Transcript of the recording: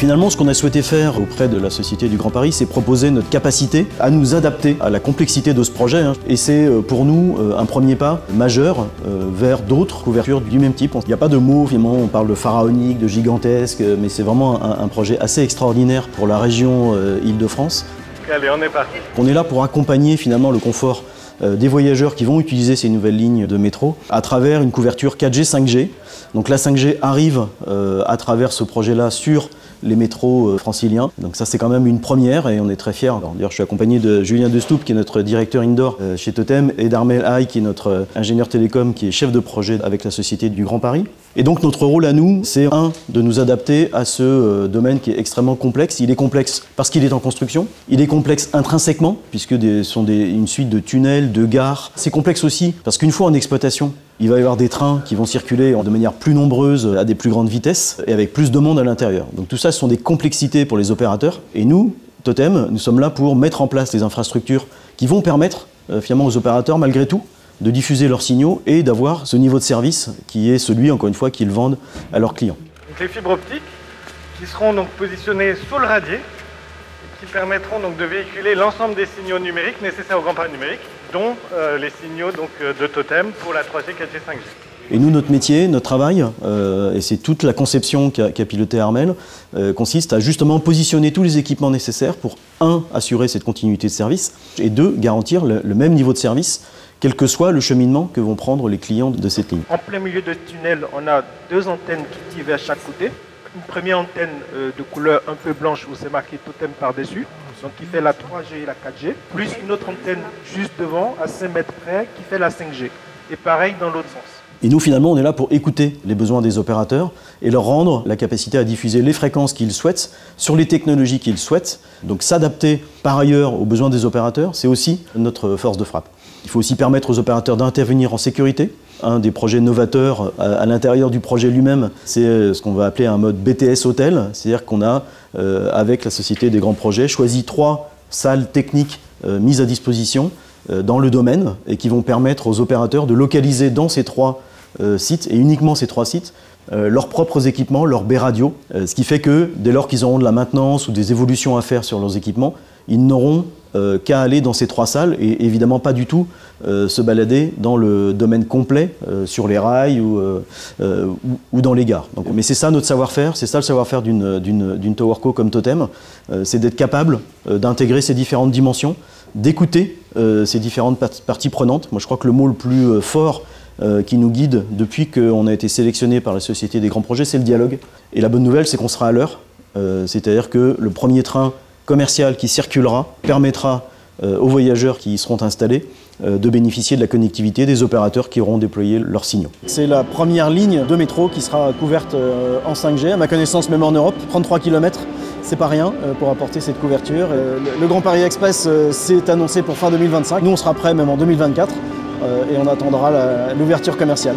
finalement, ce qu'on a souhaité faire auprès de la Société du Grand Paris, c'est proposer notre capacité à nous adapter à la complexité de ce projet. Et c'est pour nous un premier pas majeur vers d'autres couvertures du même type. Il n'y a pas de mots, finalement, on parle de pharaonique, de gigantesque, mais c'est vraiment un projet assez extraordinaire pour la région Île-de-France. Allez, on est parti. On est là pour accompagner finalement le confort des voyageurs qui vont utiliser ces nouvelles lignes de métro à travers une couverture 4G, 5G. Donc la 5G arrive à travers ce projet-là sur les métros franciliens. Donc ça, c'est quand même une première et on est très fiers. D'ailleurs, je suis accompagné de Julien Destoup, qui est notre directeur indoor chez Totem, et d'Armel Haï, qui est notre ingénieur télécom, qui est chef de projet avec la Société du Grand Paris. Et donc notre rôle à nous, c'est de nous adapter à ce domaine qui est extrêmement complexe. Il est complexe parce qu'il est en construction. Il est complexe intrinsèquement, puisque ce sont une suite de tunnels, de gares. C'est complexe aussi parce qu'une fois en exploitation, il va y avoir des trains qui vont circuler de manière plus nombreuse, à des plus grandes vitesses et avec plus de monde à l'intérieur. Donc tout ça, ce sont des complexités pour les opérateurs. Et nous, Totem, nous sommes là pour mettre en place les infrastructures qui vont permettre finalement aux opérateurs, malgré tout, de diffuser leurs signaux et d'avoir ce niveau de service qui est celui, encore une fois, qu'ils vendent à leurs clients. Donc les fibres optiques qui seront donc positionnées sous le radier et qui permettront donc de véhiculer l'ensemble des signaux numériques nécessaires au Grand Paris numérique, dont les signaux donc, de Totem pour la 3G, 4G, 5G. Et nous, notre métier, notre travail, et c'est toute la conception qu'a pilotée Armel, consiste à justement positionner tous les équipements nécessaires pour, assurer cette continuité de service, et garantir le même niveau de service, quel que soit le cheminement que vont prendre les clients de cette ligne. En plein milieu de ce tunnel, on a deux antennes qui tirent vers chaque côté. Une première antenne de couleur un peu blanche où c'est marqué Totem par-dessus, donc qui fait la 3G et la 4G, plus une autre antenne juste devant, à 5 mètres près, qui fait la 5G. Et pareil dans l'autre sens. Et nous, finalement, on est là pour écouter les besoins des opérateurs et leur rendre la capacité à diffuser les fréquences qu'ils souhaitent, sur les technologies qu'ils souhaitent. Donc s'adapter par ailleurs aux besoins des opérateurs, c'est aussi notre force de frappe. Il faut aussi permettre aux opérateurs d'intervenir en sécurité. Un des projets novateurs à l'intérieur du projet lui-même, c'est ce qu'on va appeler un mode BTS Hôtel. C'est-à-dire qu'on a, avec la Société des Grands Projets, choisi 3 salles techniques mises à disposition dans le domaine et qui vont permettre aux opérateurs de localiser dans ces 3 sites, et uniquement ces 3 sites, leurs propres équipements, leurs baies radio. Ce qui fait que dès lors qu'ils auront de la maintenance ou des évolutions à faire sur leurs équipements, ils n'auront qu'à aller dans ces 3 salles et évidemment pas du tout se balader dans le domaine complet sur les rails ou dans les gares. Donc, mais c'est ça notre savoir-faire, c'est ça le savoir-faire d'une towerco comme Totem, c'est d'être capable d'intégrer ces différentes dimensions, d'écouter ces différentes parties prenantes. Moi je crois que le mot le plus fort qui nous guide depuis qu'on a été sélectionné par la Société des Grands Projets, c'est le dialogue. Et la bonne nouvelle, c'est qu'on sera à l'heure, c'est-à-dire que le premier train commercial qui circulera permettra aux voyageurs qui y seront installés de bénéficier de la connectivité des opérateurs qui auront déployé leurs signaux. C'est la première ligne de métro qui sera couverte en 5G, à ma connaissance même en Europe. 33 km, c'est pas rien pour apporter cette couverture. Le Grand Paris Express s'est annoncé pour fin 2025. Nous, on sera prêts même en 2024 et on attendra l'ouverture commerciale.